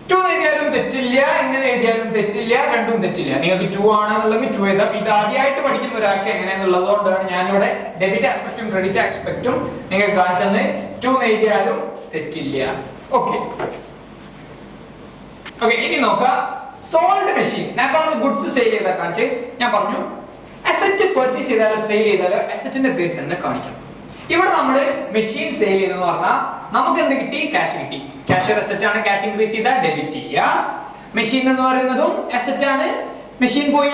2 എഴുതിയാലും തെറ്റില്ല, ഇങ്ങനെ എഴുതിയാലും തെറ്റില്ല, രണ്ടും തെറ്റില്ല. നിങ്ങൾക്ക് 2 ആണെന്നുണ്ടെങ്കിൽ 2 എഴുതാം. ഇത് ആദ്യമായിട്ട് പഠിക്കുന്ന ഒരാൾക്ക് എങ്ങനെയാന്നുള്ളത് കൊണ്ടാണ് ഞാനിവിടെ ഡെബിറ്റ് ആസ്പെക്റ്റും ക്രെഡിറ്റ് ആസ്പെക്റ്റും നിങ്ങൾക്ക് കാണിച്ചെന്ന്. 2 എഴുതിയാലും തെറ്റില്ല. Okay okay. ഇനി നോക്കാം സോൾഡ് മെഷീൻ. ഞാൻ പറഞ്ഞു ഗുഡ്സ് സെയിൽ ചെയ്താൽ കാണിച്ച് ഞാൻ പറഞ്ഞു അസറ്റ് പർച്ചേസ് ചെയ്താലോ സെയിൽ ചെയ്താലോ അസറ്റിന്റെ പേര് തന്നെ കാണിക്കണം. ഇവിടെ നമ്മൾ മെഷീൻ സെയിൽ ചെയ്തെന്ന് പറഞ്ഞാൽ നമുക്ക് എന്ത് കിട്ടി? ക്യാഷ് കിട്ടി. ക്യാഷ് ഒരു അസറ്റ് ആണ്, ക്യാഷ് ഇൻക്രീസ് ചെയ്താൽ ഡെബിറ്റ് ചെയ്യുക. മെഷീൻ എന്ന് പറയുന്നതും അസറ്റ് ആണ്, മെഷീൻ പോയി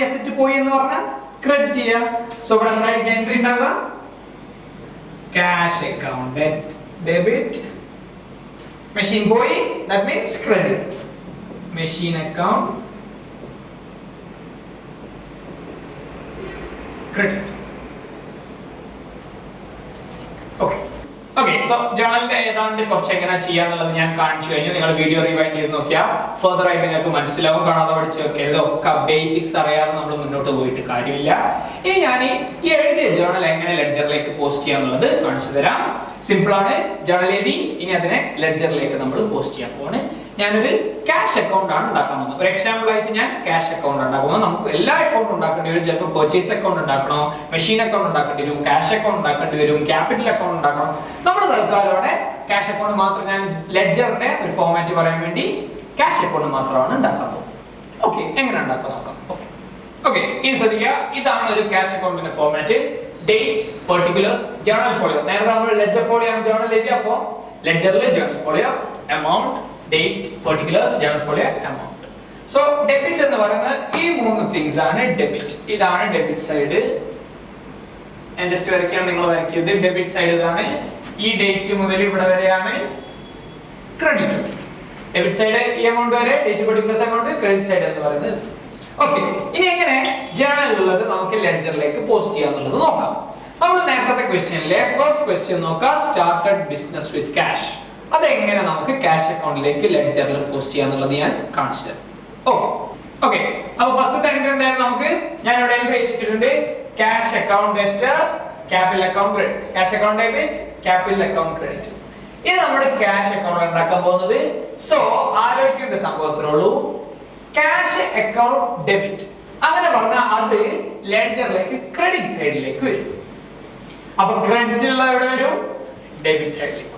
അസറ്റ് പോയി എന്ന് പറഞ്ഞാൽ ക്രെഡിറ്റ് ചെയ്യുക. സോ ഇവിടെ എന്തായിരിക്കും എൻട്രി ഉണ്ടാവുക? cash account debit. Machine boy, that means credit. Machine account credit. Okay. Okay, so ജേണലിന്റെ ഏതാണ്ട് കുറച്ച് എങ്ങനെ ചെയ്യാന്നുള്ളത് ഞാൻ കാണിച്ചു കഴിഞ്ഞു. നിങ്ങൾ വീഡിയോ റിവൈൻഡ് ചെയ്ത് നോക്കിയാൽ ഫർദർ ആയിട്ട് നിങ്ങൾക്ക് മനസ്സിലാവും. കാണാതെ പഠിച്ചു നോക്കിയാൽ ഇതൊക്കെ ബേസിക്സ് അറിയാതെ നമ്മൾ മുന്നോട്ട് പോയിട്ട് കാര്യമില്ല. ഇനി ഞാൻ ഈ എഴുതിയ ജേണൽ എങ്ങനെ ലെഡ്ജറിലേക്ക് പോസ്റ്റ് ചെയ്യാന്നുള്ളത് കാണിച്ചു തരാം. സിമ്പിൾ ആണ്. ജേണൽ എഴുതി ഇനി അതിനെ ലെഡ്ജറിലേക്ക് നമ്മൾ പോസ്റ്റ് ചെയ്യാൻ പോവാണ്. ഞാനൊരു ക്യാഷ് അക്കൗണ്ട് ആണ് ഉണ്ടാക്കാൻ പോകുന്നത്. ഒരു എക്സാമ്പിൾ ആയിട്ട് ഞാൻ ക്യാഷ് അക്കൗണ്ട് ഉണ്ടാക്കുന്നത്. നമുക്ക് എല്ലാ അക്കൗണ്ടും ഉണ്ടാക്കേണ്ടി വരും. ചിലപ്പോൾ പർച്ചേസ് അക്കൗണ്ട് ഉണ്ടാക്കണോ, മെഷീൻ അക്കൗണ്ട് ഉണ്ടാക്കേണ്ടി വരും, ക്യാഷ് അക്കൗണ്ട് ഉണ്ടാക്കേണ്ടി വരും, ക്യാപിറ്റൽ അക്കൗണ്ട് ഉണ്ടാക്കണം. നമ്മൾ തൽക്കാലം ക്യാഷ് അക്കൗണ്ട് മാത്രം ഞാൻ ലെഡ്ജറിന്റെ ഒരു ഫോർമാറ്റ് പറയാൻ വേണ്ടി ക്യാഷ് അക്കൗണ്ട് മാത്രമാണ് ഉണ്ടാക്കാൻ പോകുന്നത്. ഓക്കെ, എങ്ങനെ ഉണ്ടാക്കാൻ നോക്കാം. ഓക്കെ, ഇനി ശ്രദ്ധിക്കുക, ഇതാണ് ഒരു ക്യാഷ് അക്കൗണ്ടിന്റെ format. Date, particulars, journal folio. നേരത്തെ നമ്മൾ ലെഡ്ജർ ഫോളിയോ ആണ് ജേണൽ എഴുതിയപ്പോൾ ലെഡ്ജറിൽ journal folio, amount, date, particulars, journal folio, amount. So debit എന്ന് പറയുന്നത് ഈ മൂന്ന് തിങ്സ് ആണ് ഡെബിറ്റ്. ഇതാണ് ഡെബിറ്റ് സൈഡ്. ഞാൻ ജസ്റ്റ് വരയ്ക്കുകയാണ്, നിങ്ങൾ വരയ്ക്കിയത്. ഡെബിറ്റ് സൈഡ് ഇതാണ്. ഈ ഡേറ്റ് മുതൽ ഇവിടെ വരെയാണ് ക്രെഡിറ്റ്. ഡെബിറ്റ് സൈഡ് ഈ എമൗണ്ട് വരെ, date, particulars, amount, credit side എന്ന് പറയുന്നത്. ഓക്കെ, ഇനി എങ്ങനെ ജേണലിലുള്ളത് നമുക്ക് ലെഡ്ജറിലേക്ക് പോസ്റ്റ് ചെയ്യാന്നുള്ളത് നോക്കാം. നമ്മൾ നേരത്തെ ക്വസ്റ്റ്യനിലെ ഫസ്റ്റ് ക്വസ്റ്റ്യൻ നോക്കാം. Started business with cash. അതെങ്ങനെ നമുക്ക് ക്യാഷ് അക്കൗണ്ടിലേക്ക് ലെഡ്ജറിൽ പോസ്റ്റ് ചെയ്യാന്നുള്ളത് ഞാൻ കാണിച്ചു തരാം. ഓക്കെ, അപ്പൊ ഫസ്റ്റ് എൻട്രി എന്തായാലും നമുക്ക് ഞാൻ ഇവിടെ എൻട്രി ചെയ്തിട്ടുണ്ട്. Cash account debtor, capital account credit. Cash account debit, capital account credit. ഇത് നമ്മുടെ ക്യാഷ് അക്കൗണ്ട് ഉണ്ടാക്കാൻ പോകുന്നത്. സോ ആലോചിക്കേണ്ട സംഭവത്തിനേ ഉള്ളൂ, ക്യാഷ് അക്കൗണ്ട് ഡെബിറ്റ് അങ്ങനെ പറഞ്ഞാൽ അത് ലെഡ്ജറിലേക്ക് ക്രെഡിറ്റ് സൈഡിലേക്ക് വരും. അപ്പൊ ക്രെഡിറ്റിലുള്ള എവിടെ വരും? ഡെബിറ്റ് സൈഡിലേക്ക്.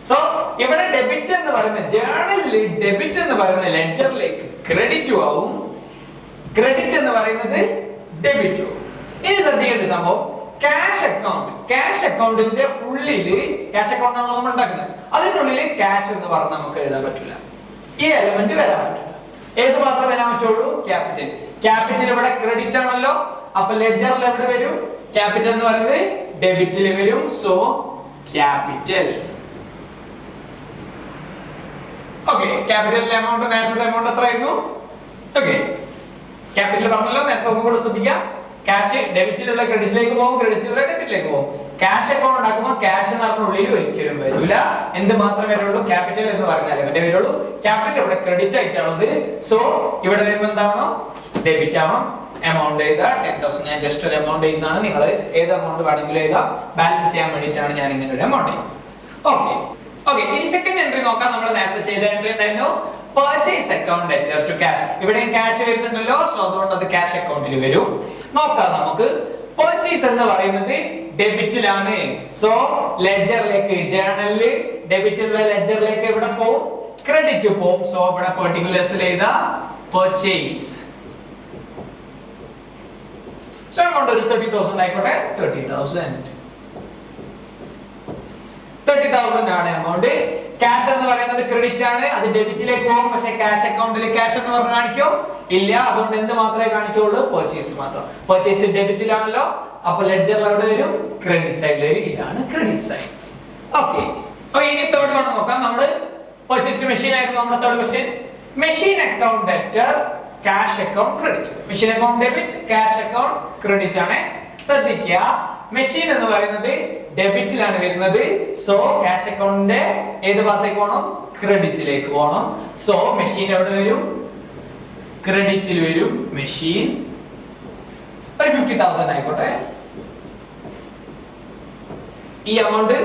സോ ഇവിടെ ഡെബിറ്റ് എന്ന് പറയുന്ന ജേണലിൽ ഡെബിറ്റ് എന്ന് പറയുന്ന ലെഡ്ജറിലേക്ക് ക്രെഡിറ്റ് ആവും, ക്രെഡിറ്റ് എന്ന് പറയുന്നത് ഡെബിറ്റ് ആവും. ഇനി ശ്രദ്ധിക്കേണ്ട സംഭവം, ക്യാഷ് അക്കൗണ്ടിന്റെ ഉള്ളില് ക്യാഷ് അക്കൗണ്ട് ആണല്ലോ നമ്മൾ ഉണ്ടാക്കുന്നത്. അതിന്റെ ഉള്ളിൽ ക്യാഷ് എന്ന് പറഞ്ഞ് നമുക്ക് എഴുതാൻ പറ്റില്ല. ഈ എലമെന്റ് വരാൻ പറ്റില്ല. ഏത് മാത്രം വരാൻ പറ്റുള്ളൂ? ക്യാപിറ്റൽ. ക്യാപിറ്റൽ ഇവിടെ ക്രെഡിറ്റ് ആണല്ലോ, അപ്പൊ ലെഡ്ജറിൽ എവിടെ വരും? ക്യാപിറ്റൽ എന്ന് പറയുന്നത് ഡെബിറ്റിൽ വരും. So capital. ഓക്കെ, ക്യാപിറ്റലിലെ എമൗണ്ട്, നേരത്തെ എമൗണ്ട് എത്രയായിരുന്നു? ഓക്കെ, ക്യാപിറ്റൽ പറഞ്ഞല്ലോ. നേരത്തെ ഒന്നുകൂടെ ശ്രദ്ധിക്കാം. ക്യാഷ് ഡെബിറ്റിലുള്ള ക്രെഡിറ്റിലേക്ക് പോകും, ക്രെഡിറ്റിലുള്ള ഡെബിറ്റിലേക്ക് പോകും. ക്യാഷ് അക്കൗണ്ട് ഉണ്ടാക്കുമ്പോൾ ക്യാഷ് എന്ന് പറഞ്ഞ ഉള്ളിൽ ഒരിക്കലും വരില്ല. എന്ത് മാത്രമേ വരുള്ളൂ? ക്യാപിറ്റൽ എന്ന് പറഞ്ഞാൽ എന്റെ വരുള്ളൂ. ക്യാപിറ്റൽ ഇവിടെ ക്രെഡിറ്റ് ആയിട്ടാണത്. സോ ഇവിടെ വരുമ്പോൾ എന്താണോ? ഡെബിറ്റ് ആണോ? എമൗണ്ട് എഴുതുക 10,000. ഞാൻ ജസ്റ്റ് ഒരു എമൗണ്ട് എഴുതുന്നതാണ്. നിങ്ങൾ ഏത് എമൗണ്ട് വേണമെങ്കിലും എഴുതാം. ബാലൻസ് ചെയ്യാൻ വേണ്ടിയിട്ടാണ് ഞാൻ ഇങ്ങനെ ഒരു എമൗണ്ട് എഴുതുന്നത്. ഓക്കെ, ഇനി സെക്കൻഡ് എൻട്രി നോക്കാം. നമ്മൾ നേരത്തെ ചെയ്ത എൻട്രി എന്തായിരുന്നു? Purchase account debtor to cash. ഇവിടെ ക്യാഷ് വരുന്നുണ്ടല്ലോ, സോ അതുകൊണ്ട് അത് ക്യാഷ് അക്കൗണ്ടിൽ വരും. നോക്കാം നമുക്ക്. പർച്ചേസ് എന്ന് പറയുന്നത് ഡെബിറ്റിലാണ്. സോ ലെഡ്ജറിലേക്ക്, ജേണലിൽ ഡെബിറ്റിലുള്ള ലെഡ്ജറിലേക്ക് എവിടെ പോകും? ക്രെഡിറ്റ് പോകും. സോ ഇവിടെ പെർട്ടിക്കുലേഴ്സിൽ എഴുതാ പർച്ചേസ്. സോ എമൗണ്ട് ഒരു 30,000 ആയിക്കോട്ടെ. 30,000 ആണ് എമൗണ്ട്. ക്യാഷ് എന്ന് പറയുന്നത് ക്രെഡിറ്റ് ആണ്, അത് ഡെബിറ്റിലേക്ക് പോകും. പക്ഷേ ക്യാഷ് അക്കൗണ്ടിൽ ക്യാഷ് എന്ന് പറഞ്ഞ് കാണിക്കോ? ഇല്ല. അതുകൊണ്ട് എന്ത് മാത്രമേ കാണിക്കുള്ളൂ? പർച്ചേസ് മാത്രം. പർച്ചേസ് ഡെബിറ്റിലാണല്ലോ, അപ്പൊ ലെഡ്ജറിൽ എവിടെ വരും? ക്രെഡിറ്റ് സൈഡിൽ വരും. ഇതാണ് ക്രെഡിറ്റ് സൈഡ്. ഓക്കെ, ഇനി തേർഡ് വൺ നോക്കാം. നമ്മൾ പർച്ചേസ് മെഷീൻ ആയിരുന്നു നമ്മുടെ third question. Machine account debtor, cash account credit. Machine account debit, cash account credit ആണ്. ശ്രദ്ധിക്കുക, മെഷീൻ എന്ന് പറയുന്നത് ഡെബിറ്റിലാണ് വരുന്നത്. സോ ക്യാഷ് അക്കൗണ്ടിന്റെ ഏത് ഭാഗത്തേക്ക് പോകണം? ക്രെഡിറ്റിലേക്ക് പോകണം. സോ മെഷീൻ എവിടെ വരും? ക്രെഡിറ്റിൽ വരും. മെഷീൻ ഒരു 50,000 ആയിക്കോട്ടെ. ഈ എമൗണ്ട്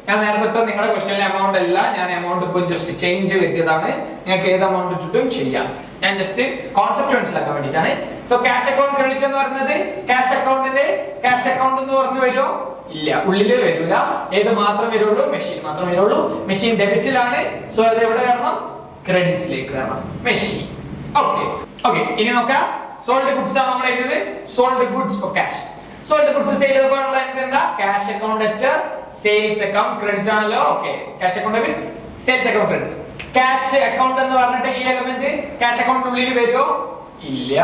ഞാൻ നേരത്തെ നിങ്ങളുടെ ക്വസ്റ്റ്യനിലെ എമൗണ്ട് അല്ല, ഞാൻ എമൗണ്ട് ഇപ്പോൾ ജസ്റ്റ് ചേഞ്ച് വരുത്തിയതാണ്. നിങ്ങൾക്ക് ഏത് എമൗണ്ട് ഇട്ടിട്ടും ചെയ്യാം. ഞാൻ ജസ്റ്റ് കോൺസെപ്റ്റ് മനസ്സിലാക്കാൻ വേണ്ടിയിട്ടാണ്. സോ ക്യാഷ് അക്കൗണ്ട് ക്രെഡിറ്റ് എന്ന് പറയുന്നത് ക്യാഷ് അക്കൗണ്ടിന്റെ ക്യാഷ് അക്കൗണ്ട് എന്ന് പറഞ്ഞു വരുമോ? ഇല്ല, ഉള്ളില് വരൂല. ഏത് മാത്രം വരുള്ളൂ? മെഷീൻ മാത്രം വരുള്ളൂ. മെഷീൻ ഡെബിറ്റിലാണ്. സോ അത് എവിടെ വരണം? ക്രെഡിറ്റിലേക്ക് വരണം. മെഷീൻ. ഓക്കെ, ഇനി നോക്കാം. സോൾഡ് ഗുഡ്സ് ആണ് നമ്മൾ എഴുതുന്നത്. Sold goods for cash. Sold goods sale ചെയ്തപ്പോഴുള്ള എന്താ? Cash account debtor, sales account credit ആണല്ലോ. Okay, cash account debit, sales account credit. Cash account എന്ന് പറഞ്ഞിട്ട് ഈ എലമെന്റ് ക്യാഷ് അക്കൗണ്ടിനുള്ളിൽ വരുമോ? ഇല്ല.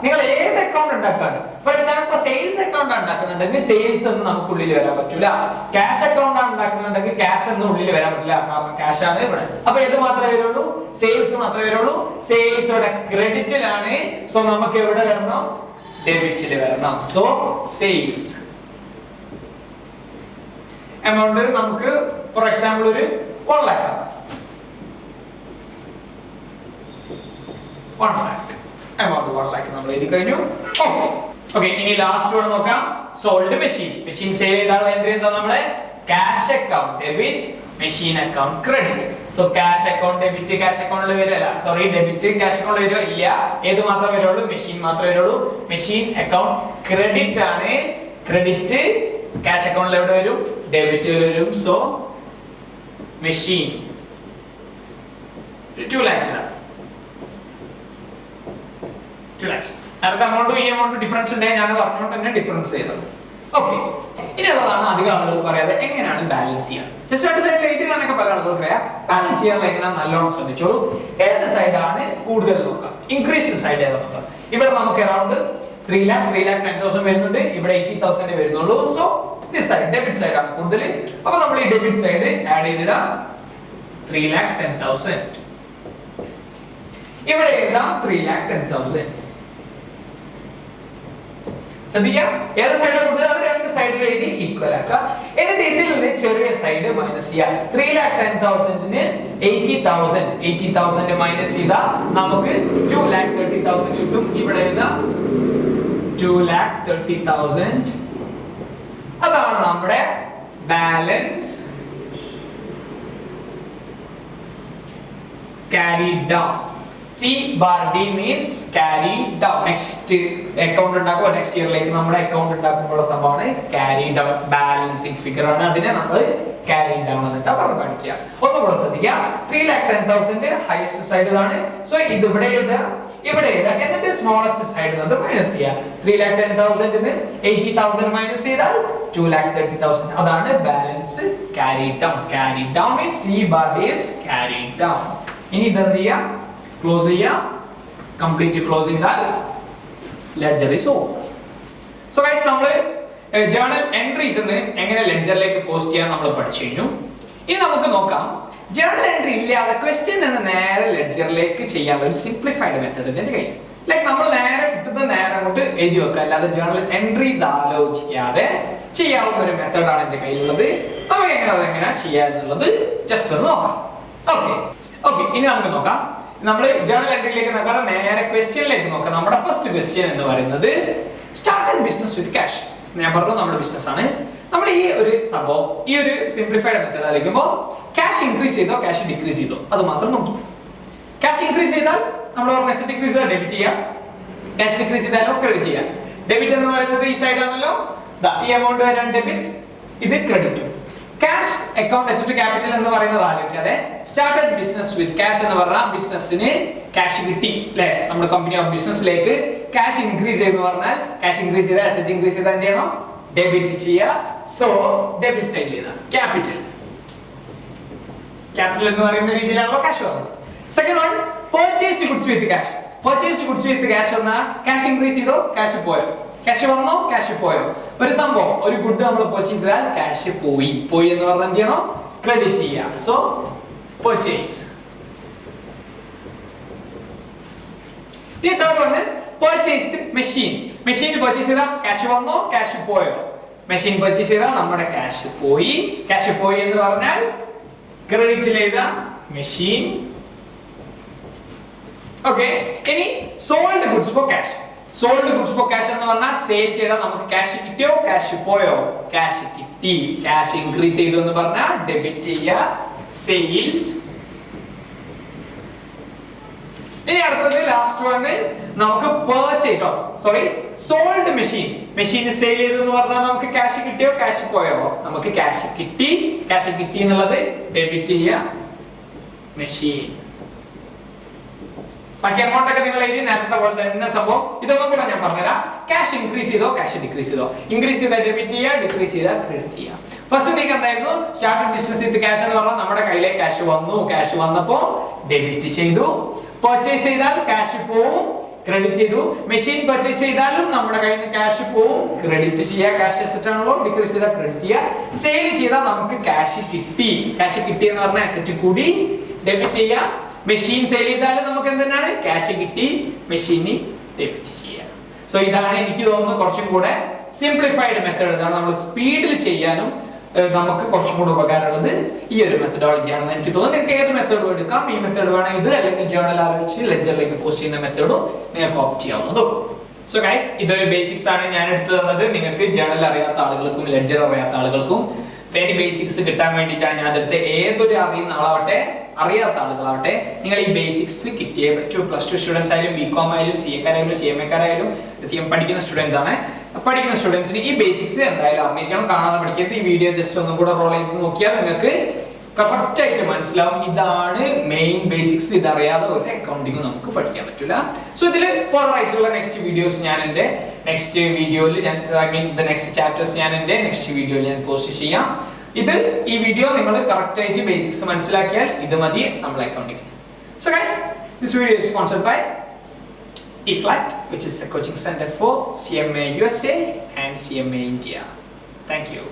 നിങ്ങൾ ഏത് അക്കൗണ്ട് ഉണ്ടാക്കാണ്, ഫോർ എക്സാമ്പിൾ സെയിൽസ് അക്കൗണ്ട് ഉണ്ടാക്കുന്നുണ്ടെങ്കിൽ സെയിൽസ് എന്ന് നമുക്ക് ഉള്ളിൽ വരാൻ പറ്റൂല. ക്യാഷ് അക്കൗണ്ട് ആണ് ഉണ്ടാക്കുന്നുണ്ടെങ്കിൽ ക്യാഷ് എന്ന് ഉള്ളിൽ വരാൻ പറ്റില്ല, കാരണം ക്യാഷ് ആണ് ഇവിടെ. അപ്പൊ ഏത് മാത്രമേ വരുള്ളൂ? സെയിൽസ് മാത്രമേ വരുള്ളൂ. സെയിൽസ് ഇവിടെ ക്രെഡിറ്റിലാണ്. സോ നമുക്ക് എവിടെ വരണം? ഡെബിറ്റിൽ വരണം. സോ സെയിൽസ് എമൗണ്ട് നമുക്ക് ഫോർ എക്സാമ്പിൾ ഒരു 1 lakh ആണ്. 1 lakh എമൗണ്ട് 1 lakh നമ്മൾ എഴുതി കഴിഞ്ഞു. ഓക്കെ ഇനി ലാസ്റ്റ് വൺ നോക്കാം. Sold machine. മെഷീൻ സെയിൽ ചെയ്താൽ എൻട്രി എന്താ? നമ്മുടെ cash account debit, machine account credit. So cash account debit cash അക്കൗണ്ടിൽ വരില്ല, സോറി ഡെബിറ്റ് ക്യാഷ് അക്കൗണ്ടിൽ വരുമോ? ഇല്ല. ഏത് മാത്രമേ വരുള്ളൂ? മെഷീൻ മാത്രമേ വരുള്ളൂ. മെഷീൻ അക്കൗണ്ട് ക്രെഡിറ്റ് ആണ്. ക്രെഡിറ്റ് ക്യാഷ് അക്കൗണ്ടിൽ എവിടെ വരും? ഡെബിറ്റിൽ വരും. സോ മെഷീൻ 2 lakhs ആണ്. 2 lakhs. അടുത്ത എമൗണ്ടും ഈ എമൗണ്ട് ഡിഫറൻസ് ഉണ്ടെങ്കിൽ ഞാൻ പറഞ്ഞുകൊണ്ട് തന്നെ ഡിഫറൻസ് ചെയ്തത്. ഓക്കെ ഇനി ഉള്ളതാണ് അധികം ആളുകൾക്ക് അറിയാതെ എങ്ങനെയാണ് ബാലൻസ് ചെയ്യുക. ജസ്റ്റ് രണ്ട് സൈഡിൽ എഴുതിയാണൊക്കെ പല ആളുകൾക്ക് അറിയാം. ബാലൻസ് ചെയ്യാൻ എങ്ങനെയാണ് നല്ലോണം ശ്രദ്ധിച്ചോളൂ. ഏത് സൈഡാണ് കൂടുതൽ നോക്കുക? ഇൻക്രീസ്ഡ് സൈഡ് ഏതാ നോക്കുക? ഇവിടെ നമുക്ക് അറൗണ്ട് 3 lakh 10,000 വരുന്നുണ്ട്. ഇവിടെ 80,000 വരുന്നുള്ളൂ. So this side debit side ആണ് കൂടുതൽ. അപ്പൊ നമ്മൾ ഈ ഡെബിറ്റ് സൈഡ് ആഡ് ചെയ്തിടാം 3,10,000. ഇവിടെ എഴുതാം 3,10,000. ശ്രദ്ധിക്കാം, ഏത് സൈഡാണ് കൂടുതൽ അത് രണ്ട് സൈഡിൽ എഴുതി ഈക്വൽ ആക്കാം. എന്നിട്ട് ഇതിൽ നിന്ന് ചെറിയ സൈഡ് മൈനസ് ചെയ്യാം. 3,10,000 80,000 മൈനസ് ചെയ്താൽ നമുക്ക് 2,30,000 കിട്ടും. ഇവിടെ എഴുതാം 2,30,000. അതാണ് നമ്മുടെ balance carried down. C bar D means carry down. Next account ഉണ്ടാക്കുമ്പോൾ നെക്സ്റ്റ് ഇയറിലേക്ക് നമ്മുടെ അക്കൗണ്ട് ഉണ്ടാക്കുമ്പോൾ സംഭവമാണ് carry down. ബാലൻസിംഗ് ഫിഗർ ആണ്, അതിനെ നമ്മൾ carry down എന്നിട്ട് പറഞ്ഞു കാണിക്കുക. ഒന്നുകൂടെ ശ്രദ്ധിക്കുക. 3,10,000 ഹൈയസ്റ്റ് സൈഡ് ആണ്. സോ ഇത് ഇവിടെ എഴുതാം, ഇവിടെ എഴുതാം. എന്നിട്ട് സ്മോളസ്റ്റ് സൈഡ് അത് മൈനസ് ചെയ്യാം. 3,10,000 ന്ന് 80,000 മൈനസ് ചെയ്താൽ 2,30,000. അതാണ് balance carry down. Carry down means C bar D is carried down. ഇനി ഇതെന്ത് ചെയ്യാം? ക്ലോസ് ചെയ്യാം. കംപ്ലീറ്റ് ക്ലോസ് ചെയ്താൽ ledger is over. So guys നമ്മൾ ജേർണൽ എൻട്രീസ് എങ്ങനെ ലെഡ്ജറിലേക്ക് പോസ്റ്റ് ചെയ്യാൻ നമ്മൾ പഠിച്ചു കഴിഞ്ഞു. ഇനി നമുക്ക് നോക്കാം ജേർണൽ എൻട്രി ഇല്ലാതെ ക്വസ്റ്റ്യൻ എന്ന് നേരെ ലെഡ്ജറിലേക്ക് ചെയ്യാനുള്ള ഒരു സിംപ്ലിഫൈഡ് മെത്തേഡ് എന്റെ കയ്യിൽ. ലൈക്ക് നമ്മൾ നേരെ കിട്ടുന്നത് നേരെ അങ്ങോട്ട് എഴുതി വെക്കുക, അല്ലാതെ ജേർണൽ എൻട്രീസ് ആലോചിക്കാതെ ചെയ്യാവുന്ന ഒരു മെത്തേഡാണ് എന്റെ കയ്യിലുള്ളത്. നമുക്ക് എങ്ങനെ അതെങ്ങനെയാണ് ചെയ്യാന്നുള്ളത് ജസ്റ്റ് ഒന്ന് നോക്കാം. ഓക്കെ ഇനി നമുക്ക് നോക്കാം. നമ്മൾ ജേർണൽ എൻട്രിയിലേക്ക് നോക്കാം, നേരെ ക്വസ്റ്റ്യനിലേക്ക് നോക്കാം. നമ്മുടെ ഫസ്റ്റ് ക്വസ്റ്റ്യൻ എന്ന് പറയുന്നത് സ്റ്റാർട്ടഡ് ബിസിനസ് വിത്ത് ക്യാഷ്. ഞാൻ പറഞ്ഞു നമ്മുടെ ബിസിനസ് ആണ്. നമ്മൾ ഈ ഒരു സംഭവം ഈ ഒരു സിംപ്ലിഫൈഡ് മെത്തേഡ് ആയിരിക്കുമ്പോൾ ക്യാഷ് ഇൻക്രീസ് ചെയ്തോ ക്യാഷ് ഡിക്രീസ് ചെയ്തോ അത് മാത്രം നോക്കി. ക്യാഷ് ഇൻക്രീസ് ചെയ്താൽ നമ്മൾ പറഞ്ഞ ഡിക്രീസ് ചെയ്താൽ ഡെബിറ്റ് ചെയ്യാം, ക്യാഷ് ഡിക്രീസ് ചെയ്താലോ ക്രെഡിറ്റ് ചെയ്യാം. ഡെബിറ്റ് എന്ന് പറയുന്നത് ഈ സൈഡ് ആണല്ലോ, ഈ എമൗണ്ട് വരാൻ ഡെബിറ്റ്, ഇത് ക്രെഡിറ്റും. ക്യാഷ് അക്കൗണ്ട് ടു ക്യാപിറ്റൽ എന്ന് പറയുന്നത് ആലോചിക്കാതെ സ്റ്റാർട്ടഡ് ബിസിനസ് വിത്ത് ക്യാഷ് എന്ന് പറഞ്ഞാൽ ബിസിനസ്സിന് ക്യാഷ് കിട്ടി അല്ലെ, നമ്മുടെ കമ്പനി ഓഫ് ബിസിനസ്സിലേക്ക് ക്യാഷ് ഇൻക്രീസ് ചെയ്തെന്ന് പറഞ്ഞാൽ ക്യാഷ് ഇൻക്രീസ് ചെയ്താൽ അസറ്റ് ഇൻക്രീസ് ചെയ്താൽ എന്ത് ചെയ്യണം? ഡെബിറ്റ് ചെയ്യുക. സോ ഡെബിറ്റ് സൈഡ് ചെയ്താൽ ക്യാപിറ്റൽ എന്ന് പറയുന്ന രീതിയിലാണല്ലോ ക്യാഷ് വന്നത്. Second one purchased goods with cash. Purchased goods with cash എന്നാൽ ക്യാഷ് ഇൻക്രീസ് ചെയ്തോ ക്യാഷ് പോയോ, ക്യാഷ് വന്നോ ക്യാഷ് പോയോ. ഒരു സംഭവം ഒരു ഗുഡ് നമ്മൾ പർച്ചേസ് ചെയ്താൽ ക്യാഷ് പോയി എന്ന് പറഞ്ഞാൽ എന്ത് ചെയ്യണം? ക്രെഡിറ്റ് ചെയ്യാം. So purchase. ഈ third one purchased machine. Machine purchase ചെയ്താൽ ക്യാഷ് വന്നോ ക്യാഷ് പോയോ. മെഷീൻ പർച്ചേസ് ചെയ്താൽ നമ്മുടെ ക്യാഷ് പോയി. ക്യാഷ് പോയി എന്ന് പറഞ്ഞാൽ ക്രെഡിറ്റ് ചെയ്ത മെഷീൻ. ഓക്കെ, ഇനി sold goods for cash. Sold goods for cash എന്ന് പറഞ്ഞാൽ സെയിൽ ചെയ്താൽ നമുക്ക് ക്യാഷ് കിട്ടിയോ ക്യാഷ് പോയോ. ക്യാഷ് കിട്ടി, ക്യാഷ് ഇൻക്രീസ് ചെയ്തു എന്ന് പറഞ്ഞാൽ ഡെബിറ്റ് ചെയ്യുക സെയിൽസ്. ഇനി അടുത്തത് ലാസ്റ്റ് വണ് നമുക്ക് purchase sold machine. Machine sale ചെയ്തു എന്ന് പറഞ്ഞാൽ നമുക്ക് ക്യാഷ് കിട്ടിയോ ക്യാഷ് പോയോ. നമുക്ക് ക്യാഷ് കിട്ടി, ക്യാഷ് കിട്ടി എന്നുള്ളത് ഡെബിറ്റ് ചെയ്യുക മെഷീൻ. ബാക്കി അക്കൗണ്ട് ഒക്കെ നിങ്ങൾ എഴുതി നേരത്തെ പോലെ തന്നെ സംഭവം. ഇതൊന്നും കൂടെ ഞാൻ പറഞ്ഞുതരാം. ക്യാഷ് ഇൻക്രീസ് ചെയ്തോ ക്യാഷ് ഡിക്രീസ് ചെയ്തോ. ഇൻക്രീസ് ചെയ്താൽ ഡെബിറ്റ് ചെയ്യുക, ഡിക്രീസ് ചെയ്താൽ ക്രെഡിറ്റ് ചെയ്യുക. ഫസ്റ്റ് തിങ് എന്തായിരുന്നു? സ്റ്റാർട്ടഡ് ബിസിനസ് വിത്ത് ക്യാഷ് എന്ന് പറഞ്ഞാൽ നമ്മുടെ കയ്യിലേക്ക് ക്യാഷ് വന്നു, ക്യാഷ് വന്നപ്പോൾ ഡെബിറ്റ് ചെയ്തു. പർച്ചേസ് ചെയ്താൽ ക്യാഷ് പോവും, ക്രെഡിറ്റ് ചെയ്തു. മെഷീൻ പർച്ചേസ് ചെയ്താലും നമ്മുടെ കയ്യിൽ നിന്ന് ക്യാഷ് പോവും. ക്രെഡിറ്റ് ചെയ്യുക, ക്യാഷ് അസറ്റ് ആണല്ലോ, ഡിക്രീസ് ചെയ്താൽ ക്രെഡിറ്റ് ചെയ്യുക. സെയിൽ ചെയ്താൽ നമുക്ക് ക്യാഷ് കിട്ടി. ക്യാഷ് കിട്ടി എന്ന് പറഞ്ഞാൽ അസറ്റ് കൂടി ഡെബിറ്റ് ചെയ്യുക. മെഷീൻ സെയിൽ ചെയ്താലും നമുക്ക് എന്താണ് ക്യാഷ് കിട്ടി, മെഷീന് ഡെബിറ്റ് ചെയ്യുക. സോ ഇതാണ് എനിക്ക് തോന്നുന്നു കുറച്ചും കൂടെ സിംപ്ലിഫൈഡ് മെത്തേഡ്. ഇതാണ് നമ്മൾ സ്പീഡിൽ ചെയ്യാനും നമുക്ക് കുറച്ചും കൂടെ ഉപകാരമുള്ളത് ഈ ഒരു മെത്തഡോളജി ആണെന്ന് എനിക്ക് തോന്നുന്നു. നിങ്ങൾക്ക് ഏത് മെത്തേഡും എടുക്കാം. ഈ മെത്തേഡ് വേണം ഇത്, അല്ലെങ്കിൽ ജേർണൽ ആലോചിച്ച് ലെഡ്ജറിലേക്ക് പോസ്റ്റ് ചെയ്യുന്ന മെത്തേഡും നിങ്ങൾക്ക് ഓപ്റ്റ് ചെയ്യാവുന്നതും. സോ ഗൈസ്, ഇതൊരു ബേസിക്സ് ആണ് ഞാൻ എടുത്തു തന്നത്. നിങ്ങൾക്ക് ജേർണൽ അറിയാത്ത ആളുകൾക്കും ലെഡ്ജർ അറിയാത്ത ആളുകൾക്കും വെരി ബേസിക്സ് കിട്ടാൻ വേണ്ടിയിട്ടാണ് ഞാൻ അതെടുത്ത്. ഏതൊരു അറിയുന്ന ആളാവട്ടെ അറിയാത്ത ആളുകളാവട്ടെ, നിങ്ങൾ ഈ ബേസിക്സ് കിട്ടിയേ പറ്റൂ. പ്ലസ് ടു സ്റ്റുഡൻസ് ആയാലും BCom ആയാലും CA ആയാലും CMA ആയാലും പഠിക്കുന്ന സ്റ്റുഡൻസ് ആണ്. പഠിക്കുന്ന സ്റ്റുഡൻസിന് ഈ ബേസിക്സ് എന്തായാലും അറിഞ്ഞിരിക്കണം. കാണാതെ പഠിക്കരുത്. ഈ വീഡിയോ ജസ്റ്റ് ഒന്നും കൂടെ റോൾ ചെയ്ത് നോക്കിയാൽ നിങ്ങൾക്ക് കറക്റ്റ് ആയിട്ട് മനസ്സിലാവും. ഇതാണ് മെയിൻ ബേസിക്സ്. ഇതറിയാതെ ഒരു അക്കൗണ്ടിങ് നമുക്ക് പഠിക്കാൻ പറ്റില്ല. സോ ഇതിൽ ഫർദർ ആയിട്ടുള്ള നെക്സ്റ്റ് വീഡിയോസ് ഞാൻ എൻ്റെ നെക്സ്റ്റ് വീഡിയോയിൽ നെക്സ്റ്റ് ചാപ്റ്റേഴ്സ് ഞാൻ എൻ്റെ നെക്സ്റ്റ് വീഡിയോയിൽ ഞാൻ പോസ്റ്റ് ചെയ്യാം. ഈ വീഡിയോ നിങ്ങൾ കറക്റ്റ് ആയിട്ട് ബേസിക്സ് മനസ്സിലാക്കിയാൽ ഇത് മതി നമ്മൾ accounting. So guys, this video is sponsored by ECLAT, which is a coaching center for CMA USA and CMA India. Thank you.